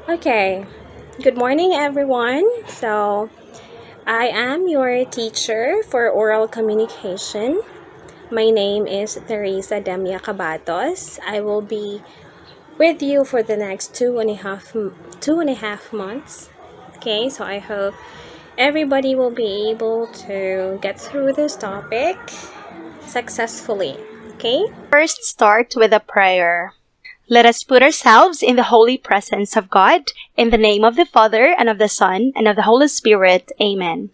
Okay, good morning everyone. I am your teacher for oral communication. My name is Teresa Demia Cabatos. I will be with you for the next two and a half months. Okay, so I hope everybody will be able to get through this topic successfully. Okay? First, start with a prayer. Let us put ourselves in the holy presence of God, in the name of the Father, and of the Son, and of the Holy Spirit. Amen.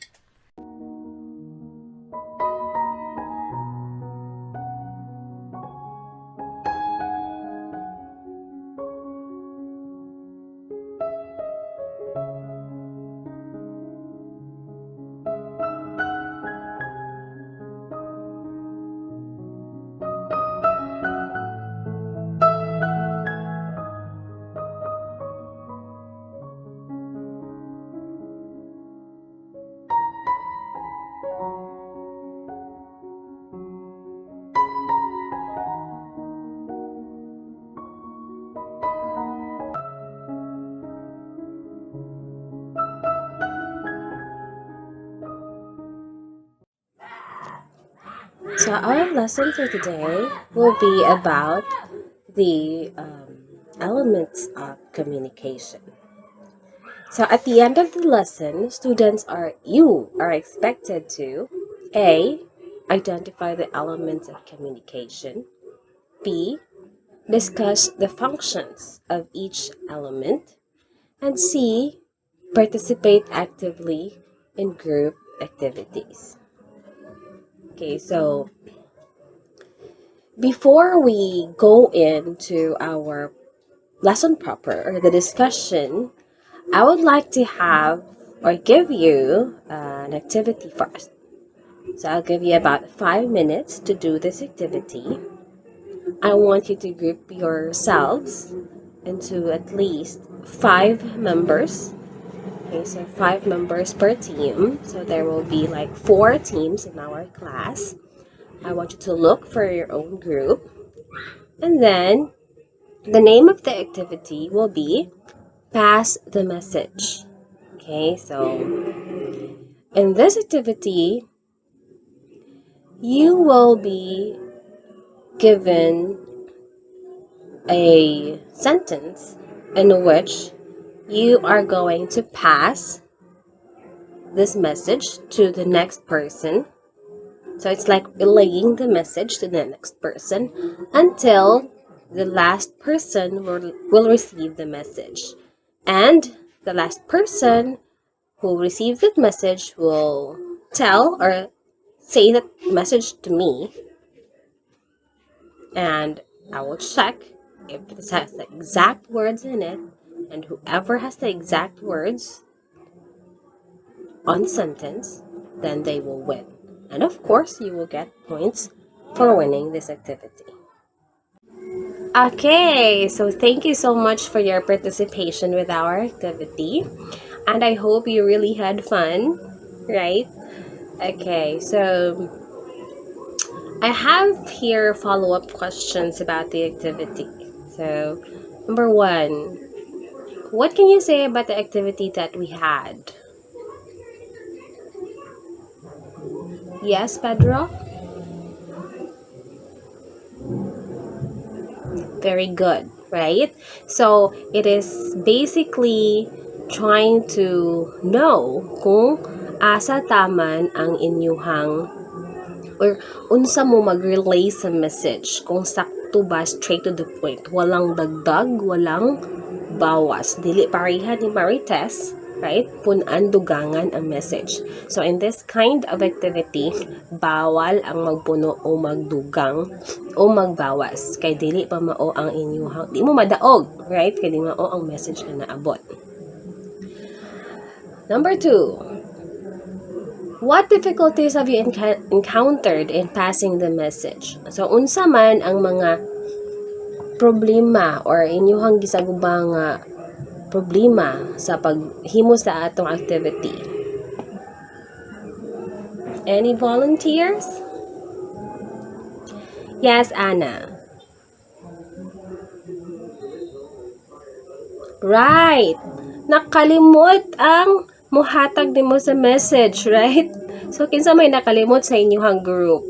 So our lesson for today will be about the elements of communication. So at the end of the lesson, you are expected to A. Identify the elements of communication. B. Discuss the functions of each element. And C. Participate actively in group activities. Okay, so before we go into our lesson proper or the discussion, I would like to have or give you an activity first. So I'll give you about 5 minutes to do this activity. I want you to group yourselves into at least 5 members. Okay, so 5 members per team. So there will be like 4 teams in our class. I want you to look for your own group. And then the name of the activity will be Pass the Message. Okay, so in this activity, you will be given a sentence in which you are going to pass this message to the next person. So it's like relaying the message to the next person until the last person will receive the message. And the last person who receives that message will tell or say that message to me, and I will check if this has the exact words in it, and whoever has the exact words on the sentence, then they will win. And of course, you will get points for winning this activity. Okay, so thank you so much for your participation with our activity, and I hope you really had fun, right? Okay, so I have here follow up questions about the activity. So, number one, what can you say about the activity that we had? Yes, Pedro? Very good, right? So, it is basically trying to know kung asa taman ang inyuhang or unsa mo mag-relay sa message kung sakto ba, straight to the point, walang dagdag, walang bawas, dili pareha ni Marites, right? Punan dugangan ang message. So in this kind of activity, bawal ang magpuno o magdugang o magbawas kay dili pa mao ang inyong di mo madaog, right? Kay di mao ang message na naabot. Number 2, what difficulties have you encountered in passing the message? So, unsa man ang mga problema or inyong gisagubang problema sa paghimo sa atong activity? Any volunteers? Yes, Anna. Right. Nakalimot ang muhatag nimo sa message, right? So, kinsa may nakalimot sa inyong group?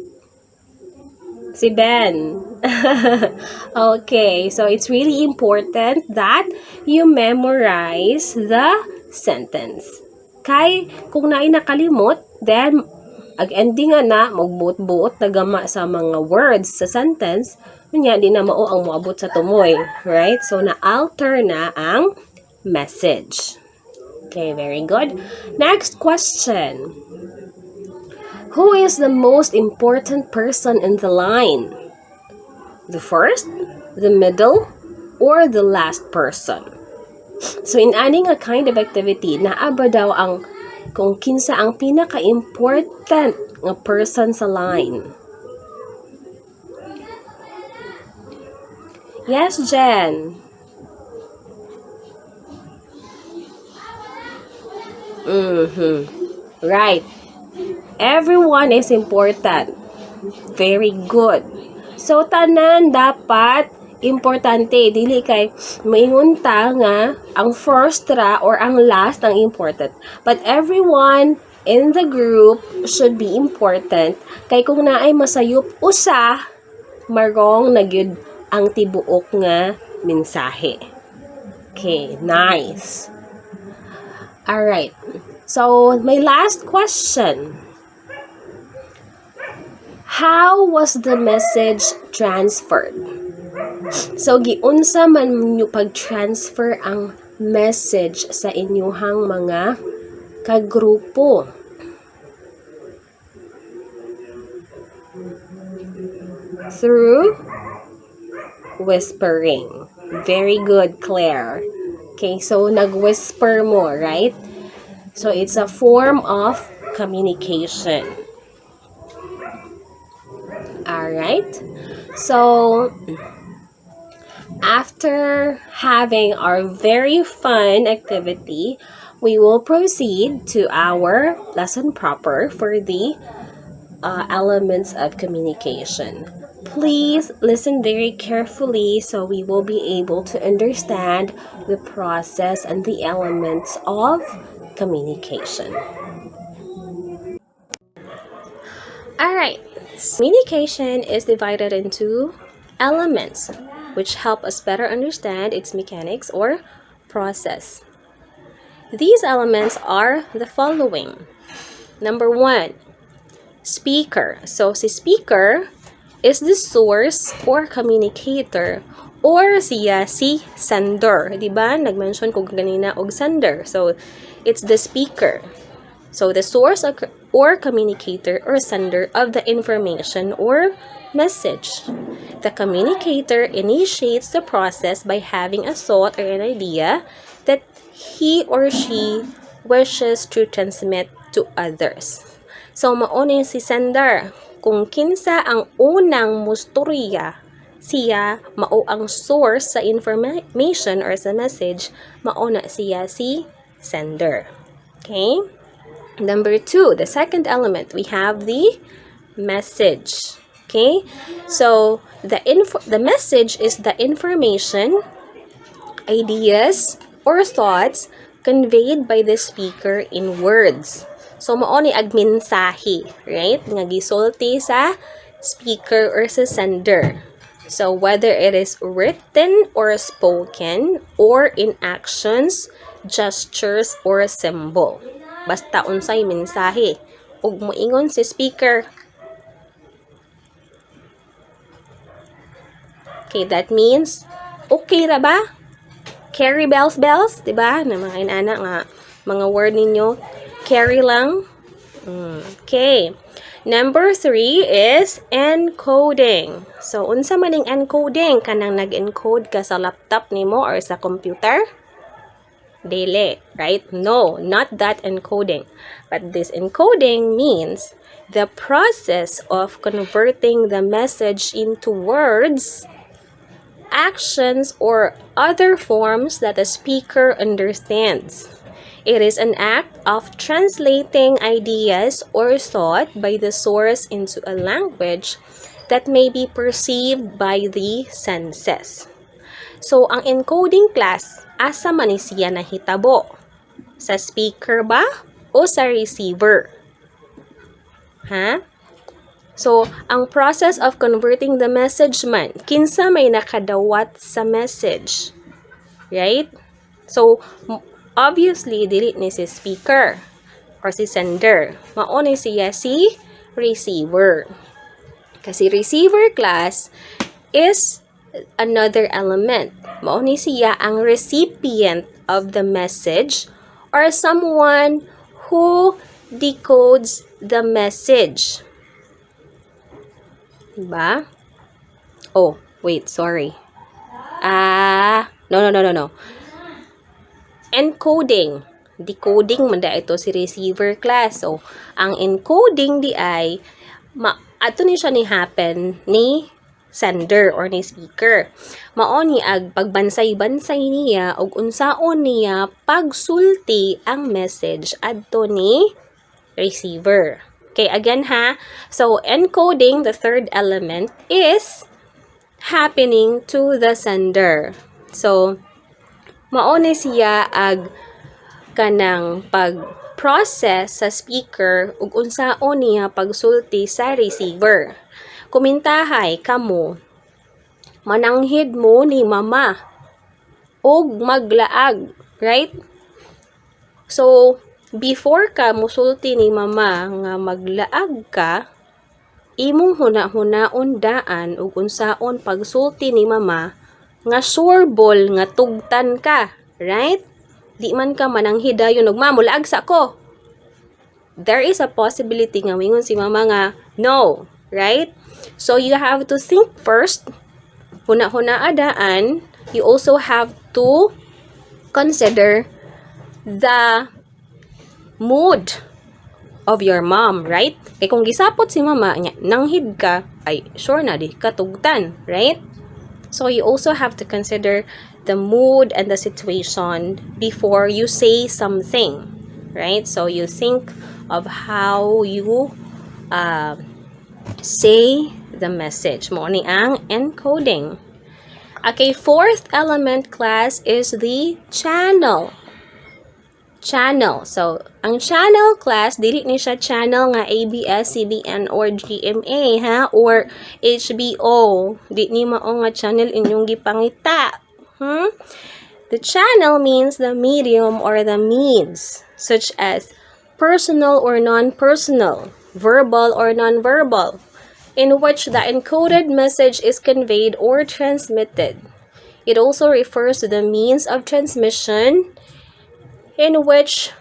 Si Ben. Okay, so it's really important that you memorize the sentence. Kay, kung naay nakalimot, then, ag-ending na, magbuot-buot na gama sa mga words sa sentence, kunya, di na mao ang moabot sa tumoy. Right? So, na-alter na ang message. Okay, very good. Next question. Who is the most important person in the line? The first, the middle, or the last person? So, in aning a kind of activity, naaba daw ang kung kinsa ang pinaka-important nga person sa line. Yes, Jen. Right. Everyone is important. Very good. So, tanan dapat importante. Dili kay maingon ta nga ang first ra or ang last ang important. But everyone in the group should be important. Kay kung naay masayop usa, marong na gyud ang tibuok nga mensahe. Okay, nice. Alright. So, my last question. How was the message transferred? So, giunsa man nyo pag-transfer ang message sa inyuhang mga kagrupo? Through whispering. Very good, Claire. Okay, so nag-whisper mo, right? So, it's a form of communication. Alright? So, after having our very fun activity, we will proceed to our lesson proper for the elements of communication. Please listen very carefully so we will be able to understand the process and the elements of communication. Alright, communication is divided into elements which help us better understand its mechanics or process. These elements are the following. Number 1, speaker. So, si speaker is the source or communicator or siya si sender. Diba? Nag-mention ko ganina og sender. So, it's the speaker. So, the source or communicator or sender of the information or message. The communicator initiates the process by having a thought or an idea that he or she wishes to transmit to others. So, mauna si sender. Kung kinsa ang unang musturya, siya mao ang source sa information or sa message, mauna siya si sender. Okay? Number 2, the second element, we have the message. Okay? So, the message is the information, ideas, or thoughts conveyed by the speaker in words. So, mao ni agmensahe, right? Nga gisulti sa speaker or sa sender. So, whether it is written or spoken or in actions, gestures, or symbol. Basta unsay mensahe. Ug moingon si speaker. Okay, that means, okay ra ba? Carry bells, diba? Na mga inana nga, mga word ninyo, carry lang. Okay. Number 3 is encoding. So, unsa man ang encoding? Kanang nag-encode ka sa laptop nimo or sa computer? Dili, right? No, not that encoding. But this encoding means the process of converting the message into words, actions, or other forms that the speaker understands. It is an act of translating ideas or thought by the source into a language that may be perceived by the senses. So, ang encoding class, asa man ni siya nahitabo? Sa speaker ba o sa receiver? Ha? So, ang process of converting the message man, kinsa may nakadawat sa message. Right? So, obviously, dili ni si speaker or si sender. Mao ni siya si receiver. Kasi receiver class is another element. Mao ni siya ang recipient of the message or someone who decodes the message. Diba? Oh, wait, sorry. No. Encoding. Decoding man da ito si receiver class. So, ang encoding di ay ato ni siya ni happen ni sender or ni speaker. Mao ni ag pagbansay-bansay niya og unsaon niya pagsulti ang message adto ni receiver. Okay, again ha. So, encoding, the third element, is happening to the sender. So, maone siya ag kanang pag-process sa speaker ug unsaon niya pagsulti sa receiver. Kumintahay kamo, mananghid mo ni mama ug maglaag, right? So, before ka musulti ni mama nga maglaag ka, imong huna-hunaon daan ug unsaon pagsulti ni mama nga sureball nga tugtan ka, right? Di man ka mananghid dayon og ma mulaag sa ko. There is a possibility nga wingon si mama nga no, right? So you have to think first. Huna-hunaa daan, you also have to consider the mood of your mom, right? Kaya kung gisapot si mama niya, nanghid ka, ay sure na di katugtan, right? So you also have to consider the mood and the situation before you say something, right? So you think of how you say the message. Mo ni ang encoding. Okay, fourth element class is the channel. Channel. So, ang channel class, dili ni siya channel nga ABS-CBN or GMA, ha? Or HBO. Di ni mao nga channel inyong gipangita. The channel means the medium or the means, such as personal or non-personal, verbal or non-verbal, in which the encoded message is conveyed or transmitted. It also refers to the means of transmission in which,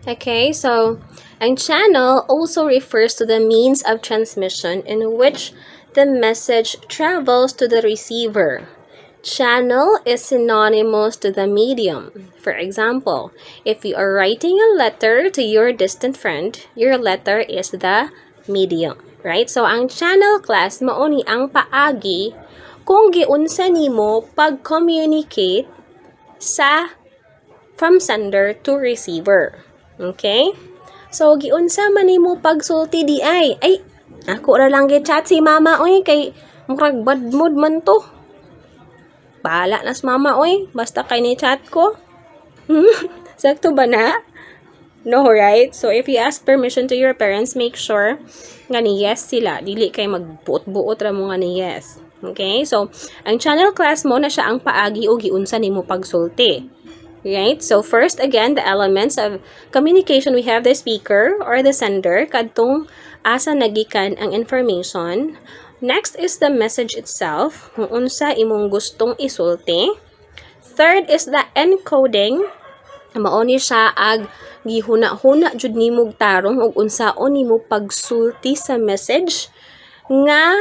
okay, so ang channel also refers to the means of transmission in which the message travels to the receiver. Channel is synonymous to the medium. For example, if you are writing a letter to your distant friend, your letter is the medium, right? So ang channel class mao ni ang paagi kung giunsa nimo pag-communicate from sender to receiver. Okay? So, giunsa man nimo pagsulti di ay ako ra lang gi-chat si mama oy kay murag bad mood man to. Bahala na sa mama oy, basta kay ni chat ko. Sakto ba na? No, right? So, if you ask permission to your parents, make sure nga ni yes sila. Dili kay magbuot-buot ra mo nga ni yes. Okay? So, ang channel class mo na siya ang paagi o giunsa nimo pagsulti. Right? So, first, again, the elements of communication, we have the speaker or the sender, kadtong asa nagikan ang information. Next is the message itself, kung unsa imong gustong isulti. Third is the encoding. Mao ni siya ag gihuna-huna jud nimo tarong og unsaon nimo pagsulti sa message nga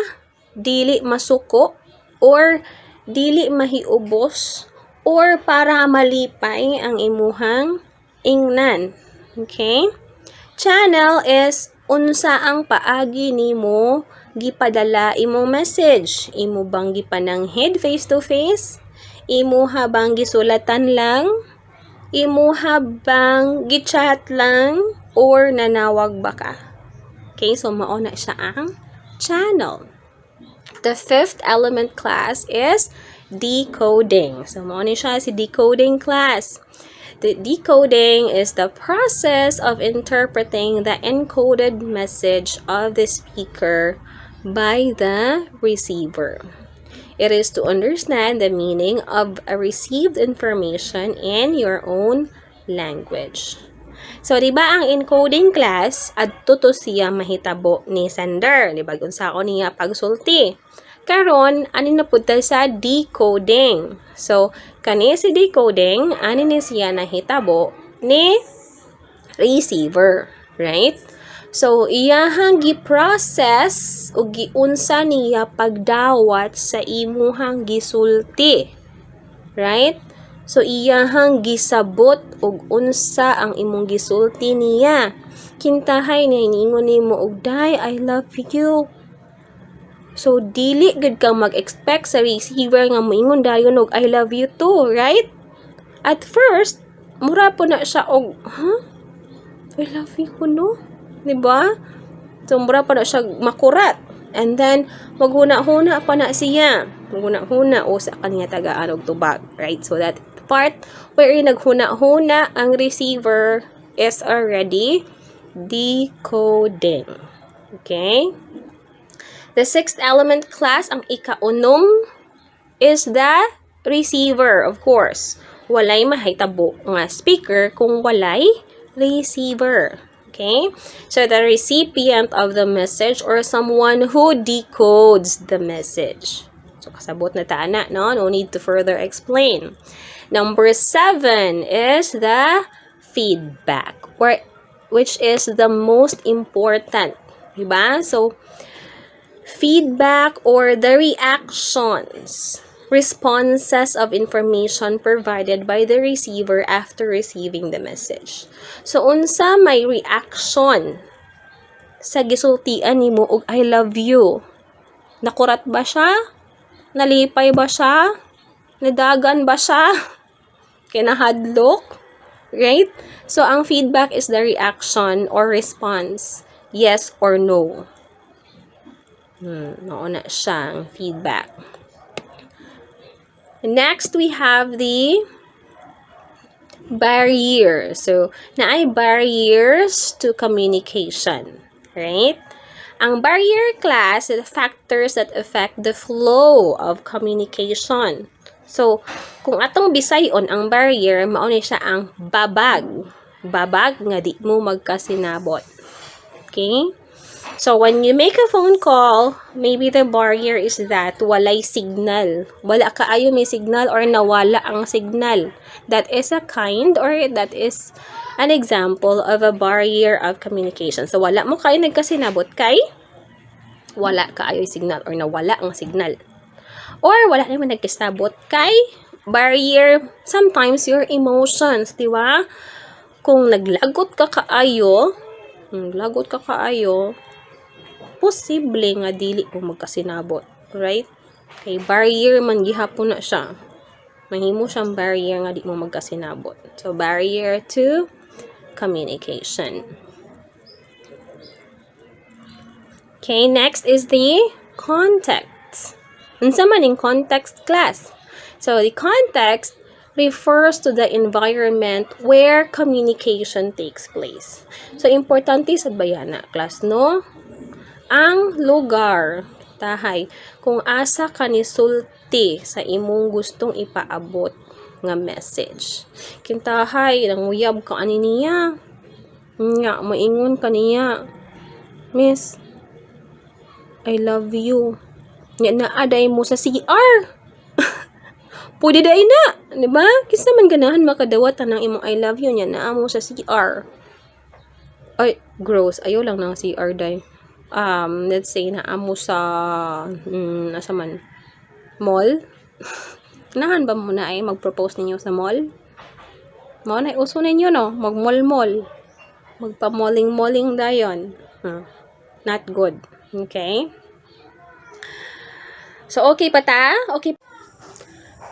dili masuko or dili mahiubos or para malipay ang imuhang ingnan. Okay? Channel is unsa ang paagi nimo gipadala imong message. Imo bang gipananghid face to face? Imo habang gisulatan lang? Imo habang gichat lang or nanawag ba ka? Okay, so mao na siya ang channel. The fifth element class is decoding. So, mo ni siya si decoding class. The decoding is the process of interpreting the encoded message of the speaker by the receiver. It is to understand the meaning of a received information in your own language. So, di ba ang encoding class, adto to siya mahitabo ni sender. Di ba, unsa ko niya pagsulti. Karon, ani na punta sa decoding. So, kani si decoding, ani ni siya nahitabo ni receiver. Right? So, iyahang gi-process o giunsa niya pagdawat sa imuhang gisulti. Right? So, iyahang gisabot og unsa ang imong gisulti niya. Kintahay na iningon nimo og day, I love you. So, dili gud kang mag-expect sa receiver nga moingon dayon og I love you too, right? At first, mura po na siya og, I love you ko no? Diba? So, mura pa na siya makurat. And then, maghuna-huna pa na siya. Maghuna-huna o sa kanya tagaan og tubag, right? So, that part wherein naghuna-huna ang receiver is already decoding. Okay? The sixth element class, ang ika-unom, is the receiver, of course. Walay mahitabo nga speaker kung walay receiver. Okay? So, the recipient of the message or someone who decodes the message. So, kasabot na taana, no? No need to further explain. Number 7 is the feedback, which is the most important. Diba? So, feedback or the reactions, responses of information provided by the receiver after receiving the message. So, unsa may reaction sa gisultian nimo og I love you? Nakurat ba siya? Nalipay ba siya? Nadagan ba siya? Kinahadlok? Right? So, ang feedback is the reaction or response. Yes or no. Nauna siya ang feedback. Next, we have the barrier. So, naay barriers to communication. Right? Ang barrier class is the factors that affect the flow of communication. So, kung atong bisayon ang barrier, mauni siya ang babag. Babag nga di mo magkasinabot. Okay? So, when you make a phone call, maybe the barrier is that walay signal. Wala kaayo may signal or nawala ang signal. That is a kind or that is an example of a barrier of communication. So, wala mo kayo nagkasinabot kay wala kaayo signal or nawala ang signal. Or wala naman nagkasabot kay barrier, sometimes your emotions, di ba? Kung naglagot ka kaayo, posible nga dili mo magkasinabot, right? Kay barrier man gihapon na siya. Mahimo siyang barrier nga di mo magkasinabot. So, barrier to communication. Okay, next is the context. Unsa man in context class? So, the context refers to the environment where communication takes place. So, importante sa bayana class, no? Ang lugar, tahay, kung asa ka nisulti sa imong gustong ipaabot nga message. Kintahay, nanguyab ka ani niya. Nga, maingon ka niya. Miss, I love you. Nga naaday mo sa CR. Pwede day na, di ba? Kisa man ganahan makadawat ng imong I love you nya naa mo sa CR. Ay, gross. Ayaw lang ng CR day. Let's say na amo sa nasa man mall. Ganahan ba mo na ay mag-propose ninyo sa mall? Mao na uso ninyo no, mag-mall-mall. Magpa-malling-malling dayon. Not good. Okay? So okay pa ta? Okay.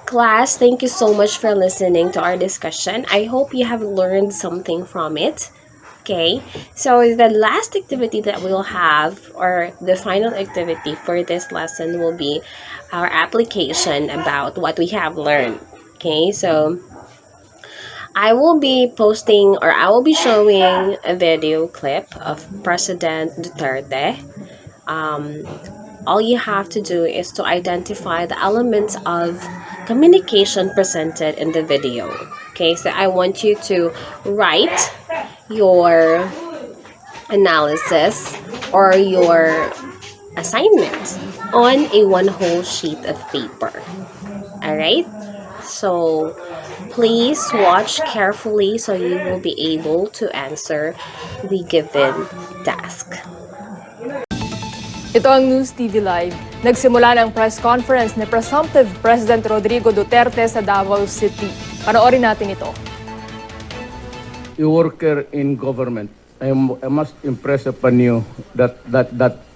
Class, thank you so much for listening to our discussion. I hope you have learned something from it. Okay, so the last activity that we'll have, or the final activity for this lesson, will be our application about what we have learned. Okay, so I will be posting, or I will be showing a video clip of President Duterte. Um, all you have to do is to identify the elements of communication presented in the video. Okay, so I want you to write your analysis or your assignment on a one whole sheet of paper. All right, so please watch carefully so you will be able to answer the given task. Ito ang News TV Live. Nagsimula ng press conference ni Presumptive President Rodrigo Duterte sa Davao City. Panoorin natin ito. A worker in government, I must impress upon you that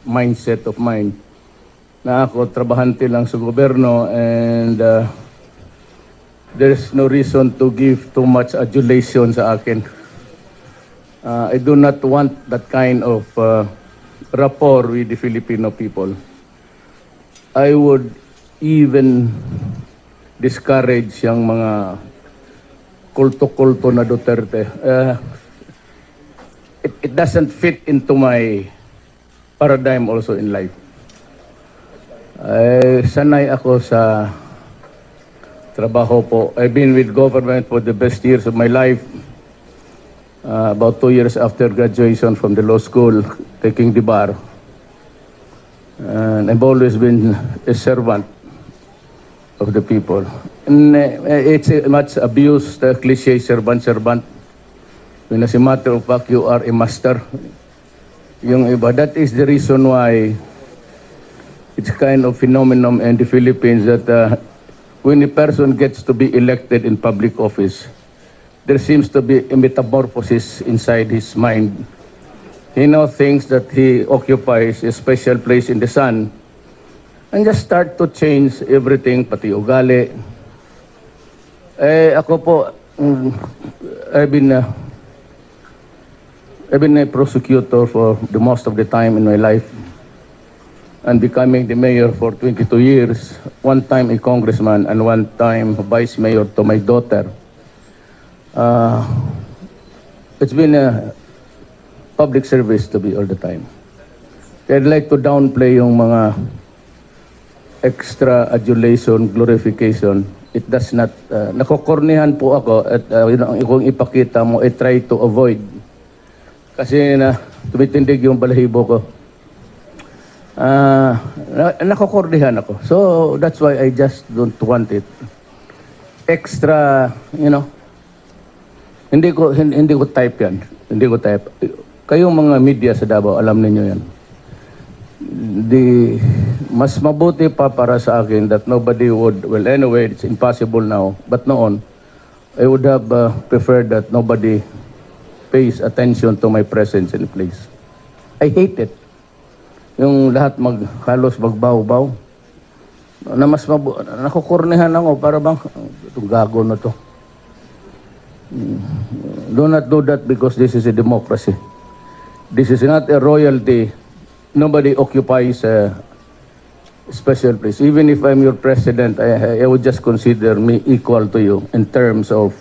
mindset of mine na ako trabahante lang sa gobyerno, and there's no reason to give too much adulation sa akin. I do not want that kind of rapport with the Filipino people. I would even discourage yung mga kulto-kulto na Duterte. It doesn't fit into my paradigm also in life. Sanay ako sa trabaho po. I've been with government for the best years of my life. About 2 years after graduation from the law school, taking the bar. And I've always been a servant of the people. And it's a much abused cliche, servant. When as a matter of fact, you are a master. Yung iba, that is the reason why it's kind of phenomenon in the Philippines that when a person gets to be elected in public office, there seems to be a metamorphosis inside his mind. He now thinks that he occupies a special place in the sun and just start to change everything, pati ugali. Ako po, I've been a prosecutor for the most of the time in my life, and becoming the mayor for 22 years, one time a congressman and one time vice mayor to my daughter. It's been a public service to be all the time. I'd like to downplay yung mga extra adulation, glorification. It does not, nakokornihan po ako at kung ipakita mo, I try to avoid. Kasi tumitindig yung balahibo ko. Nakokornihan ako. So that's why I just don't want it. Extra, hindi ko type yan. Hindi ko type. Kayong mga media sa Davao, alam niyo yan. Mas mabuti pa para sa akin that nobody would, well anyway, it's impossible now, but noon, I would have preferred that nobody pays attention to my presence in the place. I hate it. Yung lahat halos magbaw-baw. Nakukurnihan ako para bang, itong gago na to. Do not do that because this is a democracy. This is not a royalty. Nobody occupies a special place. Even if I'm your president, I would just consider me equal to you in terms of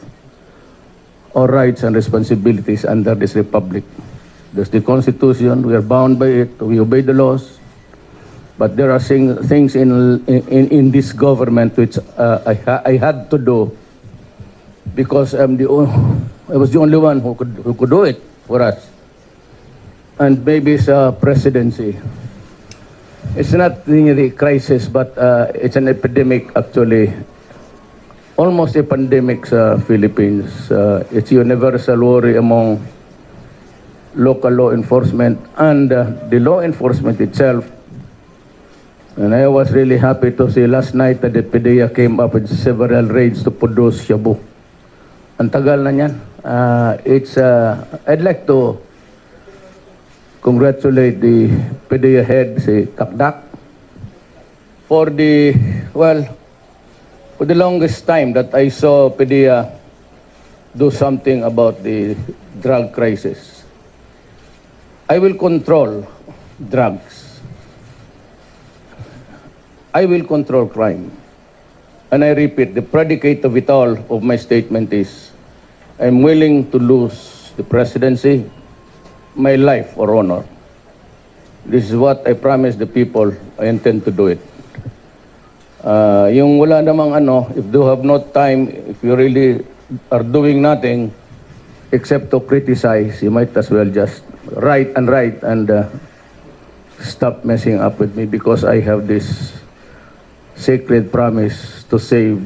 our rights and responsibilities under this republic. There's the Constitution. We are bound by it. We obey the laws. But there are things in this government which I had to do because I was the only one who could do it for us. And maybe sa presidency. It's not really a crisis, but it's an epidemic actually. Almost a pandemic sa Philippines. It's universal worry among local law enforcement and the law enforcement itself. And I was really happy to see last night that the PDEA came up with several raids to produce shabu. Ang tagal na yan. I'd like to congratulate the PDEA head, si Kakdak, for the longest time that I saw PDEA do something about the drug crisis. I will control drugs. I will control crime. And I repeat, the predicate of it all of my statement is, I'm willing to lose the presidency, my life or honor. This is what I promised the people. I intend to do it. Yung wala namang ano, if you have no time, if you really are doing nothing except to criticize, you might as well just write and stop messing up with me, because I have this sacred promise to save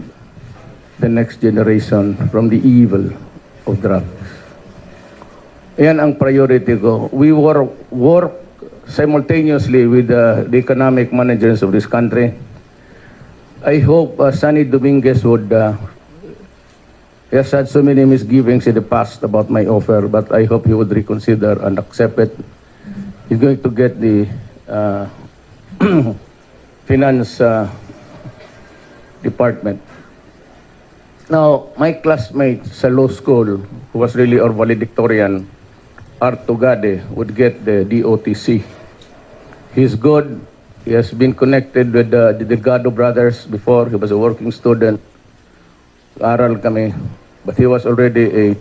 the next generation from the evil of drugs. Yan ang priority ko. We work simultaneously with the economic managers of this country. I hope Sonny Dominguez would, he has had so many misgivings in the past about my offer, but I hope he would reconsider and accept it. He's going to get the finance department. Now, my classmate sa law school, who was really our valedictorian, Art Tugade, would get the DOTC. He's good. He has been connected with the Delgado brothers before. He was a working student. Aral kami. But he was already a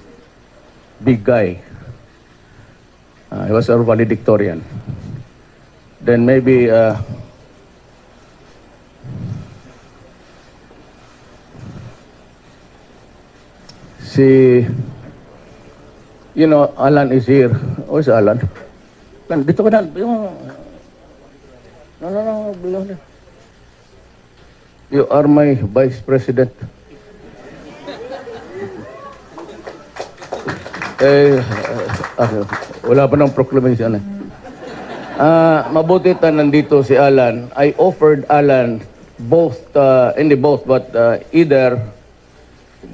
big guy. He was our valedictorian. Then maybe you know, Alan is here. Where's Alan? Alan, dito ka na. No, below na. You are my vice president. Wala pa ng proclamation. Mabuti ta nandito si Alan. I offered Alan both, but either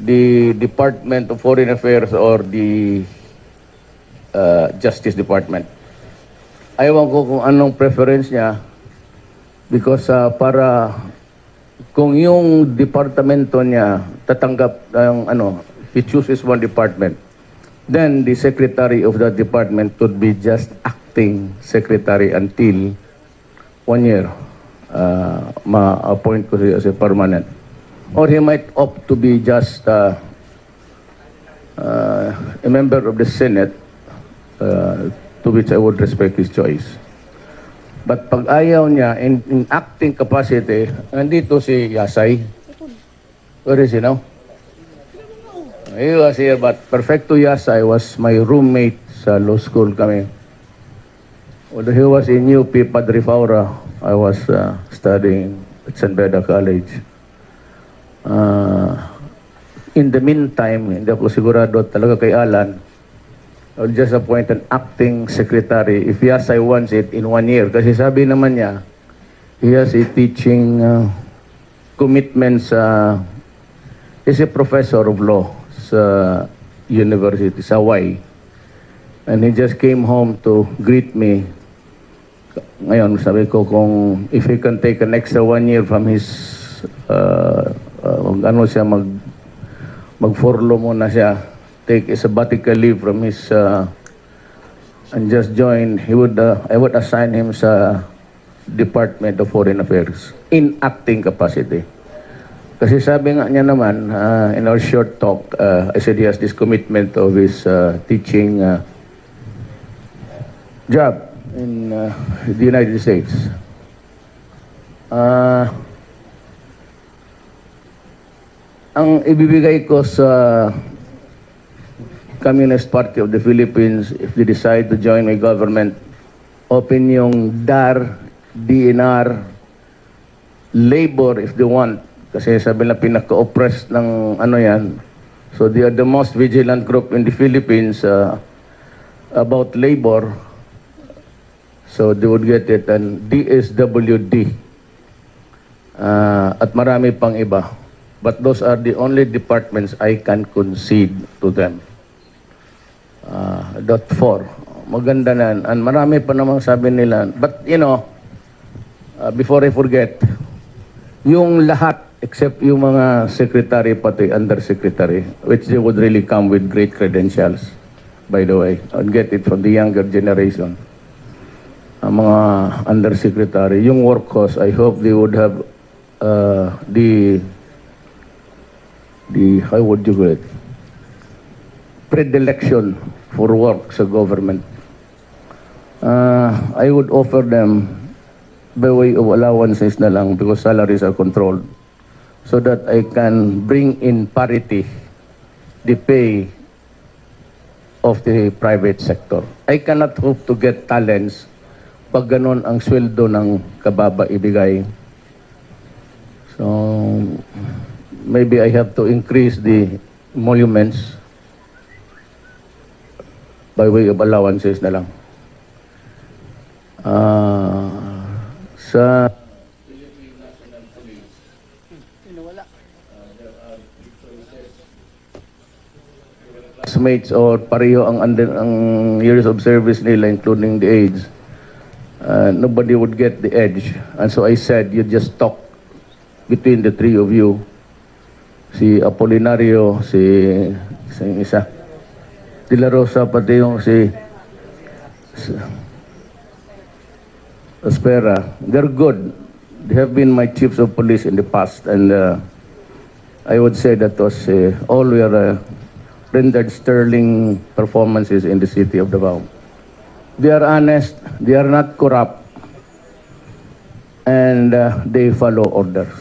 the Department of Foreign Affairs or the Justice Department. Ayaw ko kung anong preference niya, because para kung yung departamento niya tatanggap ng he chooses one department, then the secretary of that department could be just acting secretary until 1 year. Ma-appoint ko siya as a permanent. Or he might opt to be just a member of the Senate, to which I would respect his choice. But pag ayaw niya, in acting capacity, nandito si Yasay. Where is he now? He was here, but Perfecto Yasay was my roommate sa law school kami. Although he was in UP Padre Faura, I was studying at San Beda College. In the meantime, hindi ako sigurado talaga kay Alan, I'll just appoint an acting secretary if Yasay wants it in 1 year. Kasi sabi naman niya, he has a teaching commitment sa, he's a professor of law sa university, sa Hawaii. And he just came home to greet me. Ngayon, sabi ko kung if he can take an extra 1 year from his, mag-furlough muna siya, take a sabbatical leave from his and just join, I would assign him sa Department of Foreign Affairs in acting capacity. Kasi sabi nga niya naman, in our short talk, I said he has this commitment of his teaching job in the United States. Ang ibibigay ko sa Communist Party of the Philippines, if they decide to join my government, open yung DAR, DNR, labor if they want. Kasi sabi na pinaka-oppressed ng yan. So they are the most vigilant group in the Philippines about labor. So they would get it. And DSWD. At marami pang iba. But those are the only departments I can concede to them. .4. Maganda na. And marami pa namang sabi nila. But, before I forget, yung lahat, except yung mga secretary pati undersecretary, which they would really come with great credentials, by the way. I'll get it from the younger generation. mga undersecretary, yung work course, I hope they would have the how would you call it, predilection for work sa government. I would offer them by way of allowances na lang because salaries are controlled so that I can bring in parity the pay of the private sector. I cannot hope to get talents pag ganon ang sweldo ng kababa ibigay. So, maybe I have to increase the emoluments by way of allowances na lang. Sa classmates or pareho ang years of service nila including the age, nobody would get the edge. And so I said, you just talk between the three of you. Si Apolinario, si isa, De La Rosa, pati yung si Aspera. They're good. They have been my chiefs of police in the past, and I would say that was all were rendered sterling performances in the city of Davao. They are honest, they are not corrupt, and they follow orders.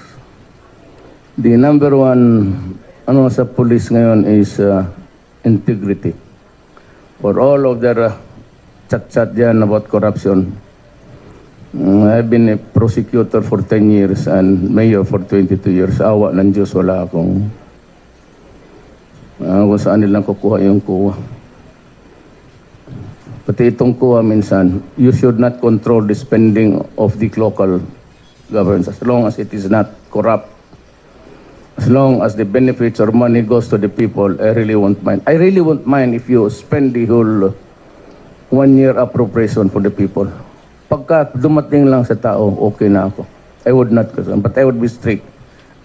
The number one sa police ngayon is integrity. For all of their chat-chat dyan about corruption, I've been a prosecutor for 10 years and mayor for 22 years. Awa ng Diyos, wala akong kung saan nilang kukuha yung kuha. Pati itong kuha minsan, you should not control the spending of the local governments as long as it is not corrupt. As long as the benefits or money goes to the people, I really won't mind. I really won't mind if you spend the whole 1 year appropriation for the people. Pagka dumating lang sa tao, okay na ako. I would not question, but I would be strict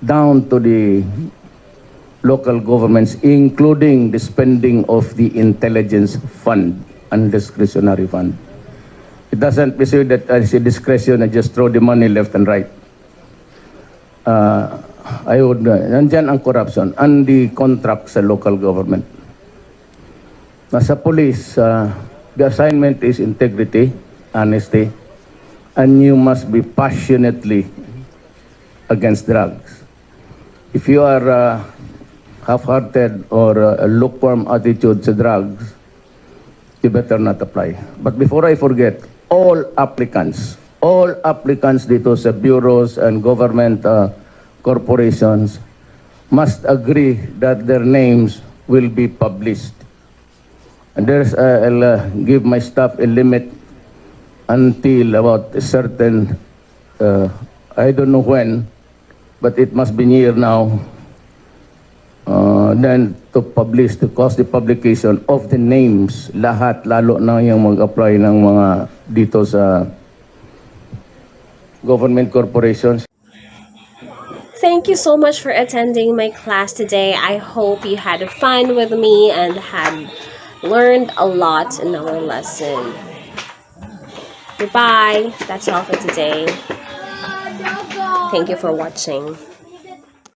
down to the local governments, including the spending of the intelligence fund and discretionary fund. It doesn't be said that I say discretion and just throw the money left and right. I would, nandyan ang corruption and the contract sa local government. Sa police, the assignment is integrity, honesty, and you must be passionately against drugs. If you are half-hearted or a lukewarm attitude to drugs, you better not apply. But before I forget, all applicants dito sa bureaus and government corporations must agree that their names will be published. And I'll give my staff a limit until about a certain, I don't know when, but it must be near now, then to publish, to cause the publication of the names, lahat, lalo na yung mag-apply ng mga dito sa government corporations. Thank you so much for attending my class today. I hope you had fun with me and had learned a lot in our lesson. Goodbye. That's all for today. Thank you for watching.